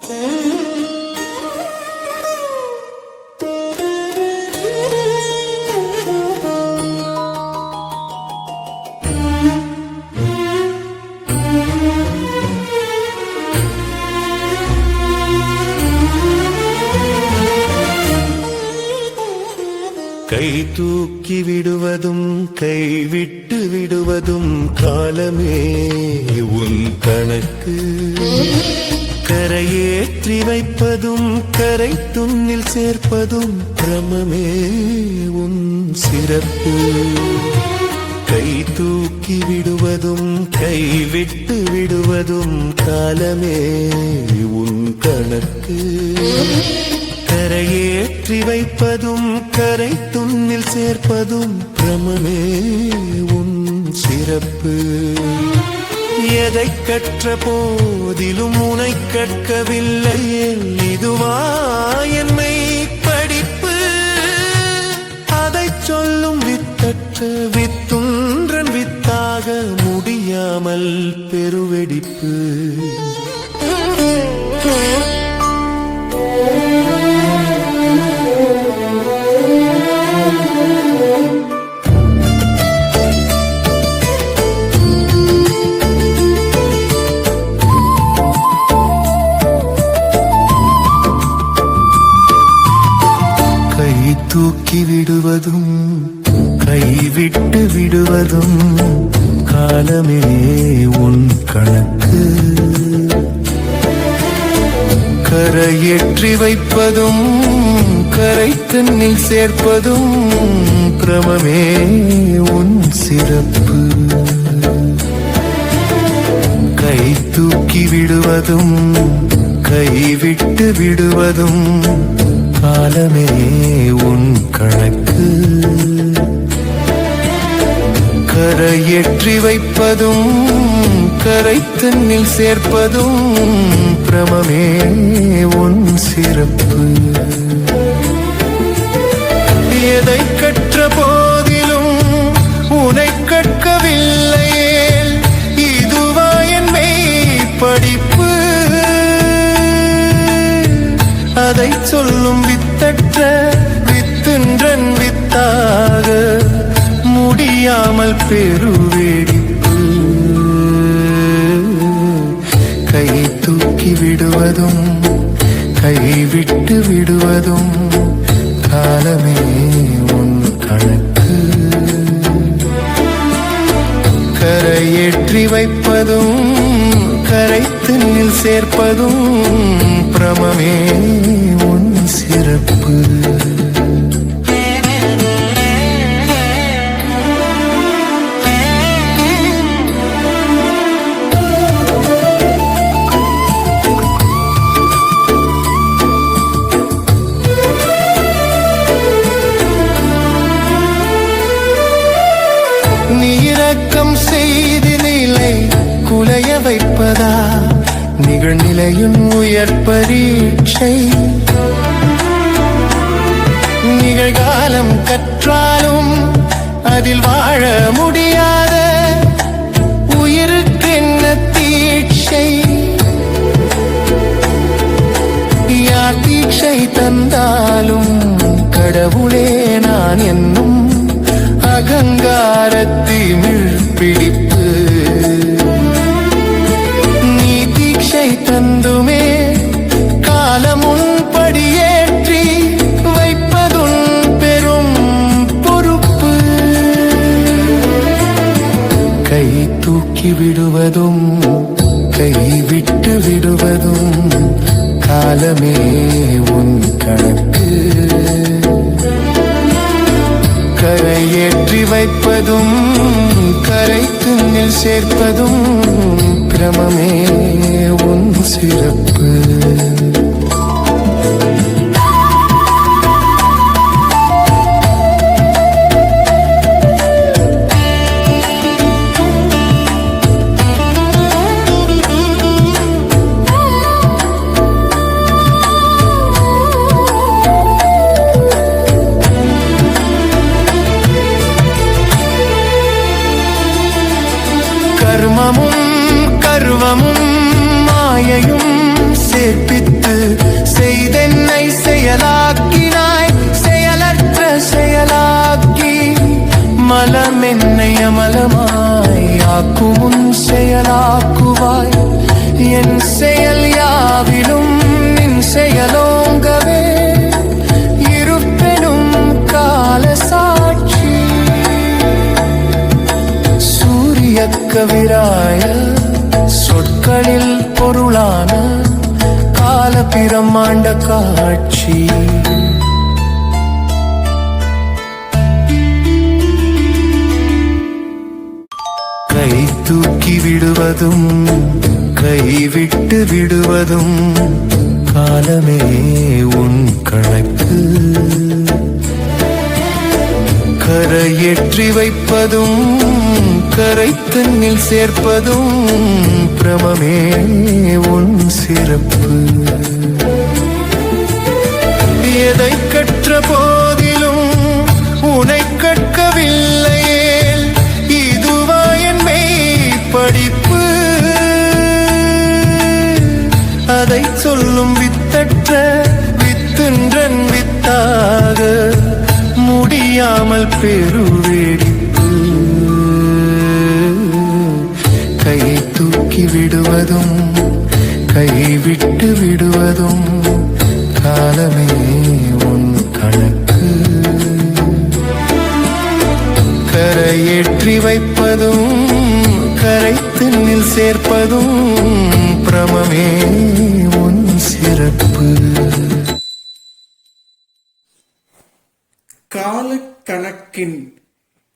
கை தூக்கி விடுவதும் கைவிட்டு விடுவதும் காலமே உன் கணக்கு. கரையேற்றி வைப்பதும் கரை துண்ணில் சேர்ப்பதும் பிரமமே உன் சிறப்பு. கை தூக்கி விடுவதும் கைவிட்டு விடுவதும் காலமே உன் கணக்கு. கரையேற்றி வைப்பதும் கரை துண்ணில் சேர்ப்பதும் பிரமமே உன் சிறப்பு. எதை கற்ற போதிலும் உனை கற்கவில்லை, இதுவா என்னை படிப்பு? அதை சொல்லும் வித்தற்ற வித்துன்றன் வித்தாக முடியாமல் பெருவெடிப்பு. தூக்கி விடுவதும் கைவிட்டு விடுவதும் காலமே உன் கணக்கு. கரையேற்றி வைப்பதும் கரை தண்ணில் சேர்ப்பதும் பிரமமே உன் சிறப்பு. கை தூக்கி விடுவதும் கைவிட்டு விடுவதும் காலமே உன் கணக்கு. கரையேற்றி வைப்பதும் கரை தண்ணில் சேர்ப்பதும் பிரமமே உன் சிறப்பு. எதை கற்ற போதிலும் உனை கற்கவில்லையே, இதுவா என்னை படிப்பு? அதை சொல்லும் வித்தற்ற வித்துன்றன் வித்தாக முடியாமல் பெருவெடிப்பு. கை தூக்கி விடுவதும் கைவிட்டு விடுவதும் காலமே உன் கணக்கு. கரையேற்றி வைப்பதும் கரை தண்ணில் சேர்ப்பதும் பிரமமே உன் சிறப்பு. நீ இரக்கம் செய்து நிலை குலைய வைப்பதா நிகழ்நிலையின் உயர் பரீட்சை? நிகழ்காலம் கற்றாலும் அதில் வாழ முடியாத உயிருக்கென்ன தீட்சை? யார் தீட்சை தந்தாலும் கடவுளே நான் என்னும் அகங்காரத்திமிழ் பிடிப்பு. நீ தீட்சை தந்துமே காலமுன் படியேற்றி வைப்பதுன் பெரும் பொறுப்பு. கை தூக்கி விடுவதும் கைவிட்டு விடுவதும் காலமே உன் கணக்கு. கரையேற்றி வைப்பதும் கரை துண்ணில் சேர்ப்பதும் கிரமமே உன் சிறப்பு. கர்மமும் கர்வமும் மாயையும் சேர்ப்பித்த தருவாய். என் செயல் யாவிலும் நின் செயலோங்கவே இருப்பெனும் கால சாட்சி. சூரிய கவிராய சொற்களில் பொருளான கால பிரமாண்ட காட்சி. கை தூக்கி விடுவதும் கைவிட்டு விடுவதும் காலமே உன் கணக்கு. கரையேற்றி வைப்பதும் கரை தன்னில் சேர்ப்பதும் பிரமமே உன் சிறப்பு. எதை கற்ற போதிலும் உனை கற்கவில்லையே, இதுவா என் மெய் படிப்பு. அதை சொல்லும் வித்தற்ற வித்துன்றன் வித்தாக முடியாமல் பெருவெடிப்பு. கை தூக்கி விடுவதும் கைவிட்டு விடுவதும் காலமே உன் கணக்கு. கரையேற்றி வைப்பதும் கரை தன்னில் சேர்ப்பதும் பிரமமே உன் சிறப்பு. காலக்கணக்கின்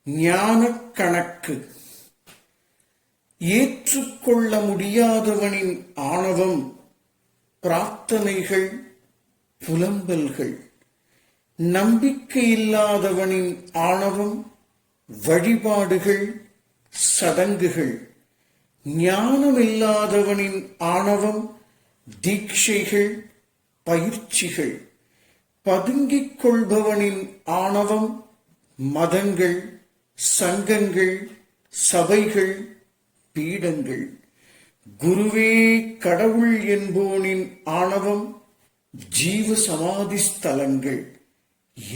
ஞானக் கணக்கு. ஏற்றுக்கொள்ள முடியாதவனின் ஆணவம் பிரார்த்தனைகள் புலம்பல்கள். நம்பிக்கையில்லாதவனின் ஆணவம் வழிபாடுகள் சடங்குகள். ஞானமில்லாதவனின் ஆணவம் தீட்சைகள் பயிற்சிகள். பதுங்கிக் கொள்பவனின் ஆணவம் மதங்கள் சங்கங்கள் சபைகள் பீடங்கள். குருவே கடவுள் என்போனின் ஆணவம் ஜீவ சமாதி ஸ்தலங்கள்.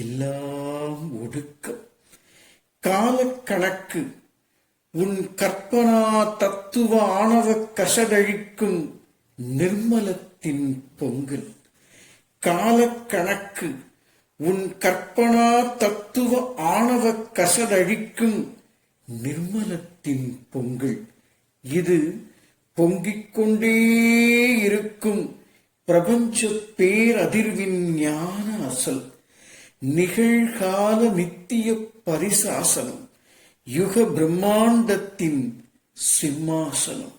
எல்லாம் ஒடுக்கம். காலக்கணக்கு உன் கற்பனா தத்துவ ஆணவ கசடழிக்கும் நிர்மலத்தின் பொங்கல். காலக்கணக்கு உன் கற்பனா தத்துவ ஆணவ கசடழிக்கும் நிர்மலத்தின் பொங்கல். இது பொங்கிக் கொண்டே இருக்கும் பிரபஞ்ச பேரதிர்வின் ஞான அசல். நிகழ்கால நித்திய பரிசாசனம். யுக பிரம்மாண்டத்தின் சிம்மாசனம்.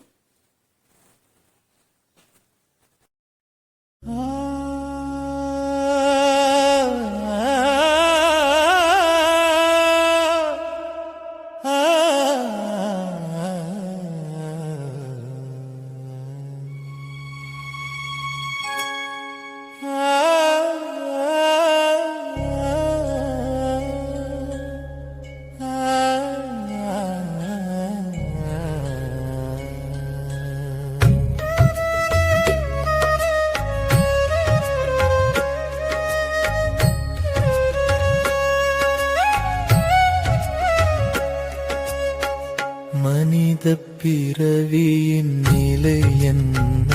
மனித பிறவியின் நிலை என்ன?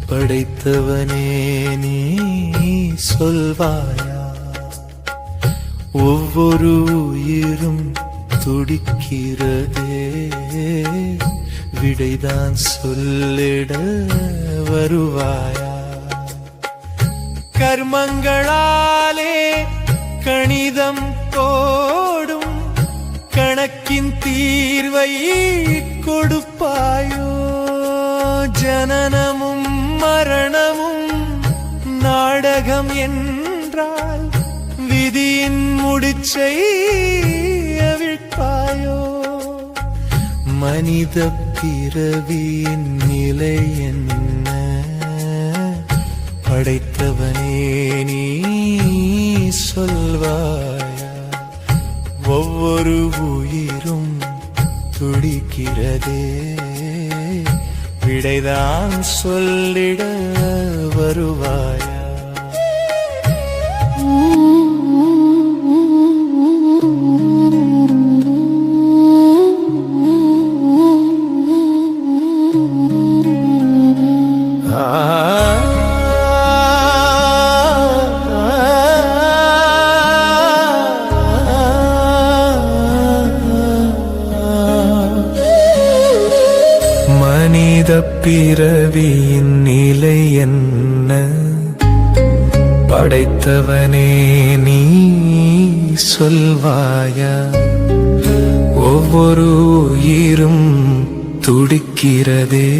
படைத்தவனே நீ சொல்வாயா? ஒவ்வொரு உயிரும் துடிக்கிறதே, விடைதான் சொல்லிட வருவாயா? கர்மங்களாலே கணிதம் தோடும் கணக்கின் தீர்வை கொடுப்பாயோ? ஜனனமும் மரணமும் நாடகம் என்றால் விதியின் முடிச்சை அவிழ்ப்பாயோ? மனித பிறவியின் நிலை என்ன? படைத்தவனே நீ சொல்வாயா? ஒவ்வொரு உயிரும் துடிக்கிறதே, விடைதான் சொல்லிட வருவாயா? மனித பிறவியின் நிலை என்ன? படைத்தவனே நீ சொல்வாயா? ஒவ்வொரு உயிரும் துடிக்கிறதே,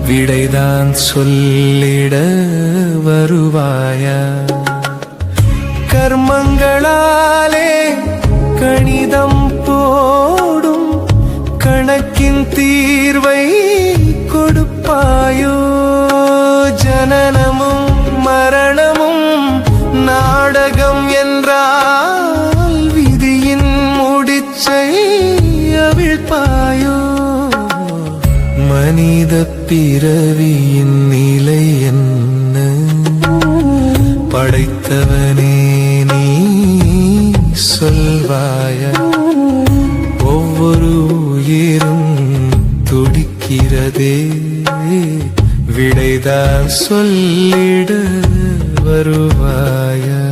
விடைதான் சொல்லிட வருவாயா? கர்மங்களாலே கணிதம் போடும் கணக்கின் தீர்வை கொடுப்பாயோ? ஜனனமும் மரணமும் நாடகம் என்றால் விதியின் முடிச்சை அவிழ்ப்பாயோ? மனித பிறவியின் நிலை என்ன? படைத்தவனே நீ சொல்வாயா? ஒவ்வொரு உயிரும் துடிக்கிறதே, விடைதான் சொல்லிட வருவாயா?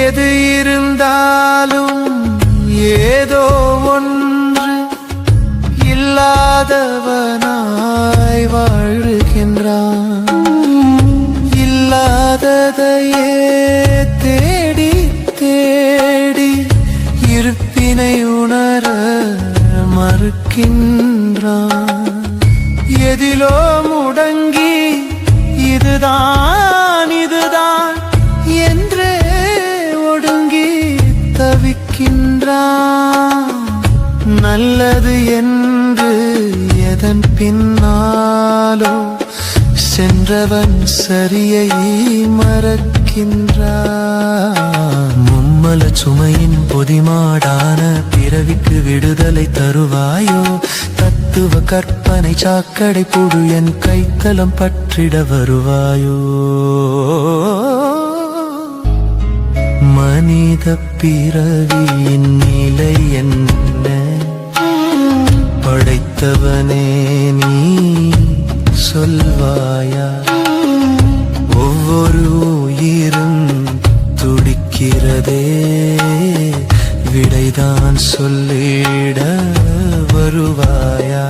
எது இருந்தாலும் ஏதோ ஒன்று இல்லாதவனாய் வாழுகின்றான். இல்லாததையே தேடி தேடி இருப்பினை உணர மறுக்கின்றான். எதிலோ முடங்கி இதுதான் இதுதான் என்றே ஒடுங்கி தவிக்கின்றான். நல்லது என்று எதன் பின்னாலோ சென்றவன் சரியை மறக்கின்றான். மும்மல சுமையின் பொதிமாடான பிறவிக்கு விடுதலை தருவாயோ? தத்துவ கற்பனை சாக்கடை புழு என் கைத்தலம் பற்றிட வருவாயோ? மனித பிறவியின் நிலை என்ன? படைத்தவனே நீ சொல்வாயா? ஒவ்வொரு உயிரும் துடிக்கிறதே, விடைதான் சொல்லிட வருவாயா?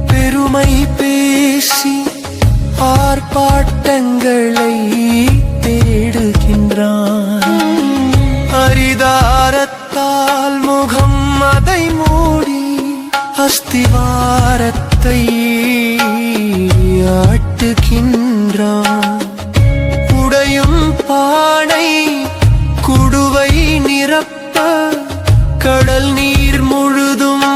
பெருமை பேசி ஆர்ப்பாட்டங்களை தேடுகின்றான். அரிதாரத்தால் முகம் அதை மூடி அஸ்திவாரத்தை ஆட்டுகின்றான். உடையும் பானை குடுவை நிரப்ப கடல் நீர் முழுதும்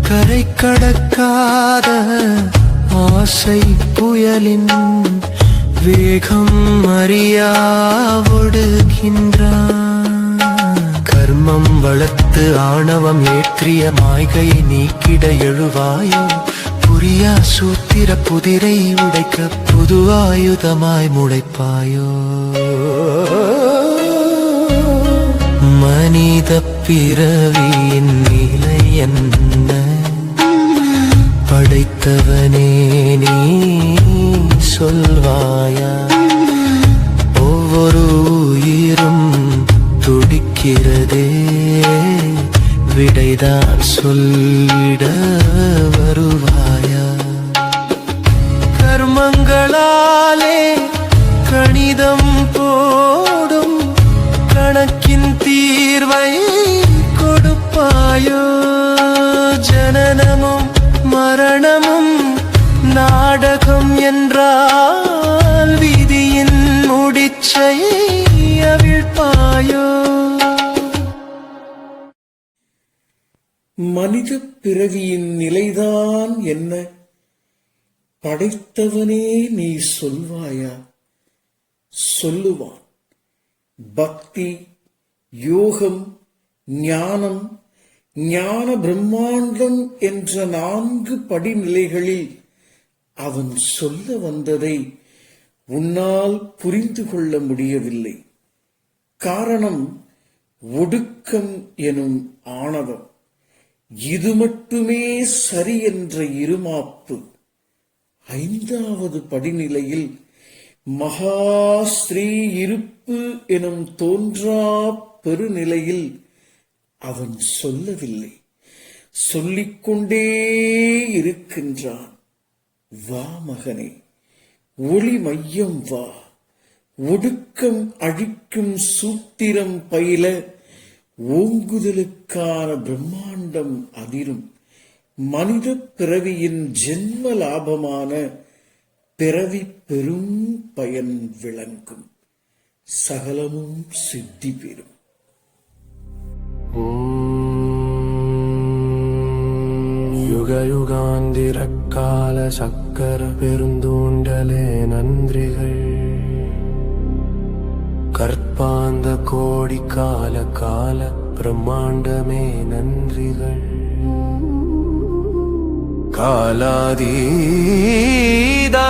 கரை கடக்காத ஆசை புயலின் வேகம் அறியாவொடுகின்றான். கர்மம் வளர்த்து ஆணவம் ஏற்றிய மாய்கையை நீக்கிட எழுவாயோ? புரியா சூத்திர புதிரை உடைக்க புது ஆயுதமாய் முளைப்பாயோ? மனித பிறவியின் நிலை என்ன? படைத்தவனே நீ சொல்வாயா? ஒவ்வொரு உயிரும் துடிக்கிறதே, விடைதான் சொல்லிட வருவாயா? கர்மங்களாலே கணிதம் போடும் கணக்கின் தீர்வை கொடுப்பாயோ? ஜனனமும் மரணமும் நாடகம் என்றால் விதியின் முடிச்சை அவிழ் சொல்வாயோ? மனித பிறவியின் நிலைதான் என்ன? படைத்தவனே நீ சொல்வாயா? சொல்லுவான். பக்தி, யோகம், ஞானம், ஞான பிரம்மாண்டம் என்ற 4 படிநிலைகளில் அவன் சொல்ல வந்ததை உன்னால் புரிந்து கொள்ள முடியவில்லை. காரணம் ஒடுக்கம் எனும் ஆணவம். இது மட்டுமே சரி என்ற இருமாப்பு. 5வது படிநிலையில் மகாஸ்ரீ இருப்பு எனும் தோன்றா பெருநிலையில் அவன் சொல்லவில்லை, சொல்லிக்கொண்டே இருக்கின்றான். வா மகனே, ஒளி மையம் வா. ஒடுக்கம் அழிக்கும் சூத்திரம் பயில ஓங்குதலுக்கான பிரம்மாண்டம் அதிரும். மனித பிறவியின் ஜென்ம லாபமான பிறவி பெரும் பயன் விளங்கும். சகலமும் சித்தி பெறும். யுகயுகாந்திரக்கால சக்கர பெருந்தூண்டலே நன்றிகள். கற்பாந்த கோடி கால கால பிரம்மாண்டமே நன்றிகள். காலாதீத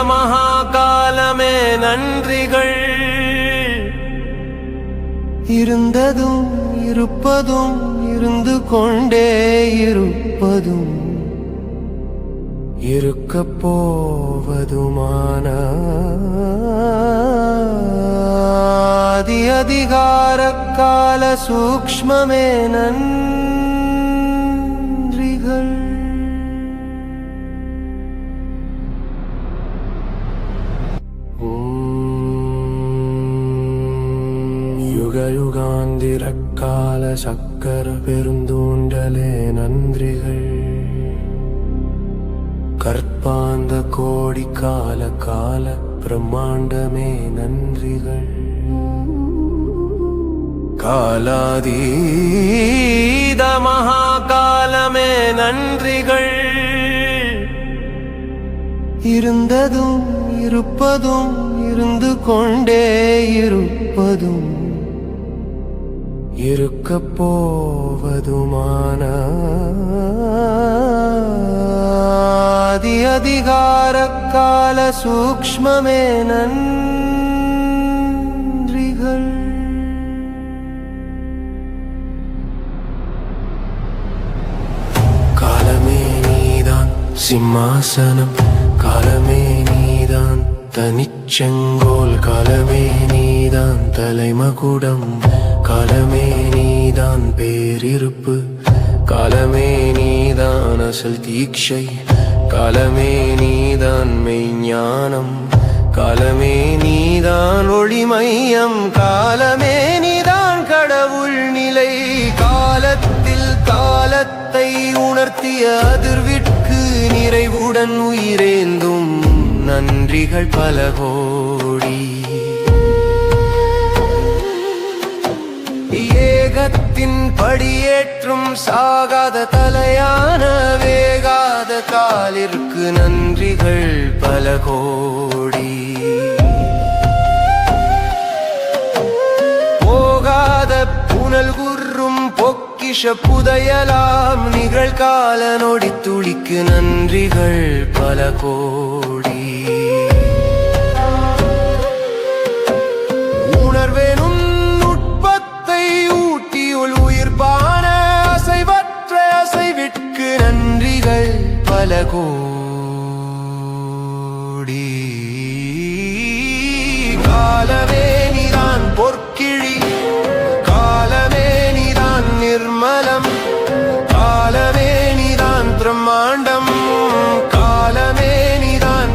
மகாகாலமே நன்றிகள். இருந்ததும் இருப்பதும் இருந்து கொண்டே இருப்பதும் இருக்கப் போவதுமான அதிகார கால சூக்ஷ்மமே நன்றிகள். யுகயுகாந்திரக்கால சக்கர பெருந்தூண்டலே நன்றிகள். கற்பாந்த கோடி கால கால பிரம்மாண்டமே நன்றிகள். காலாதீத மகாகாலமே நன்றிகள். இருந்ததும் இருப்பதும் இருந்து கொண்டே இருப்பதும் இருக்கப் போவதுமான அதிகார கால சூக்ஷ்மமே நன்றிகள். காலமே நீதான் சிம்மாசனம், காலமே நீதான் தனிச்செங்கோல், காலமே நீதான் தலைமகுடம், காலமே நீதான் பேரிருப்பு, காலமே நீதான் அசல் தீட்சை, காலமே நீதான் மெய்ஞானம், காலமே நீதான் ஒளி மையம், காலமே நீதான் கடவுள் நிலை. காலத்தில் காலத்தை உணர்த்திய அதிர்விற்கு நிறைவுடன் உயிரேந்தும் நன்றிகள் பல கோடி. ஏகத்தின் படியேற்றும் சாகாத தலையான வேகாத காலிற்கு நன்றிகள் பல கோடி. போகாத புனல் குர்ரும் பொக்கிஷ புதையலாம் நிகழ்கால நொடி துளிக்கு நன்றிகள் பல கோடி. உணர்வேனும் உயிர்ப்பான அசைவற்ற அசைவிற்கு நன்றிகள் பல கோடி. காலமே நீதான் பொற்கிழி, காலமே நீதான் நிர்மலம், காலமே நீதான் பிரம்மாண்டம், காலமே நீதான்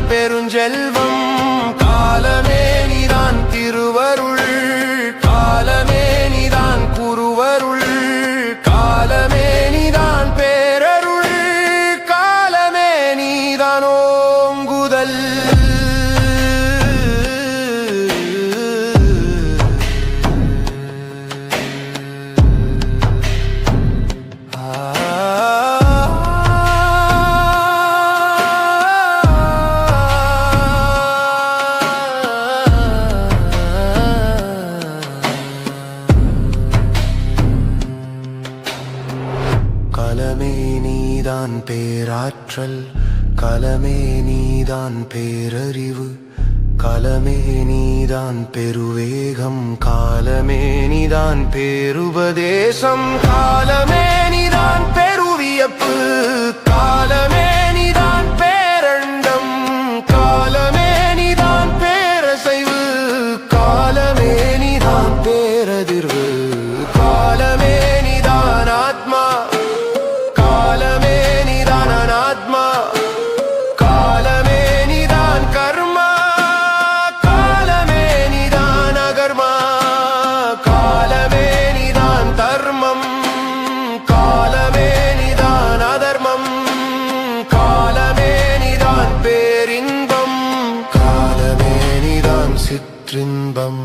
கலமே நீதான் பேராற்றல், கலமே நீதான் பேரறிவு, கலமே நீதான் பெருவேகம், காலமே நீதான் பேருபதேசம், காலமே நீதான் பெருவியப்பு, காலமே நீதான் பேரண்டம், காலமே நீதான் பேரசைவு, காலமே நீதான் பேரதிர்வு, காலமே நீதான் ஆத்மா, காலமே நீதான் அனாத்மா, காலமே நீதான் கர்மா, காலமே நீதான் அகர்மா, காலமே நீதான் தர்மம், காலமே நீதான் அதர்மம், காலமே நீதான் பேரின்பம், காலமே நீதான் சிற்றின்பம்.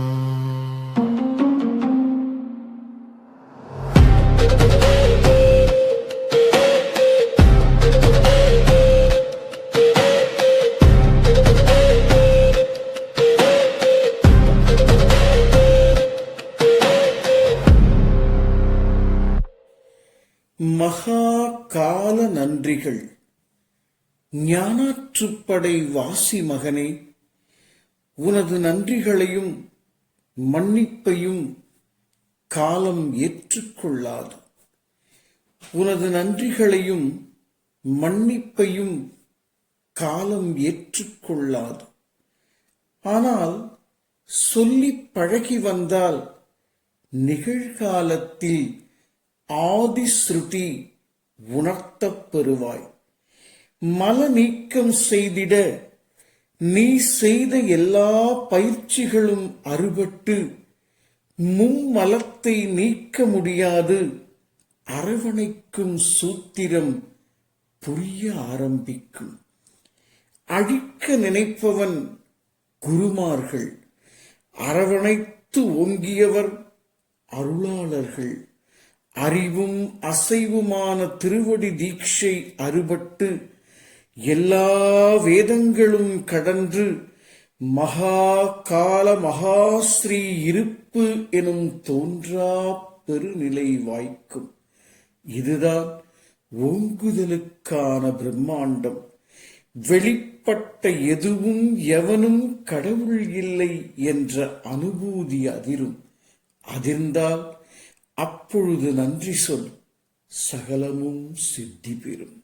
மகா கால நன்றிகள். ஞானாற்றுப்படை வாசி மகனே, உனது நன்றிகளையும் மன்னிப்பையும் காலம் ஏற்றுக்கொள்ளாது. உனது நன்றிகளையும் மன்னிப்பையும் காலம் ஏற்றுக்கொள்ளாது. ஆனால் சொல்லிப் பழகி வந்தால் நிகழ்காலத்தில் ஆதிஸ்ருதி உணர்த்தப் பெறுவாய். மல நீக்கம் செய்திட நீ செய்த எல்லா பயிற்சிகளும் அறுபட்டு மும்மலத்தை நீக்க முடியாது அரவணைக்கும் சூத்திரம் புரிய ஆரம்பிக்கும். அழிக்க நினைப்பவன் குருமார்கள், அரவணைத்து ஓங்கியவர் அருளாளர்கள். அறிவும் அசைவுமான திருவடி தீட்சை அறுபட்டு எல்லா வேதங்களும் கடன்று மகா கால மகாஸ்ரீ இருப்பு எனும் தோன்றா பெருநிலை வாய்க்கும். இதுதான் ஓங்குதலுக்கான பிரம்மாண்டம். வெளிப்பட்ட எதுவும் எவனும் கடவுள் இல்லை என்ற அனுபூதி அதிரும். அதிர்ந்தால் அப்பொழுது நன்றி சொல், சகலமும் சித்தி பெறும்.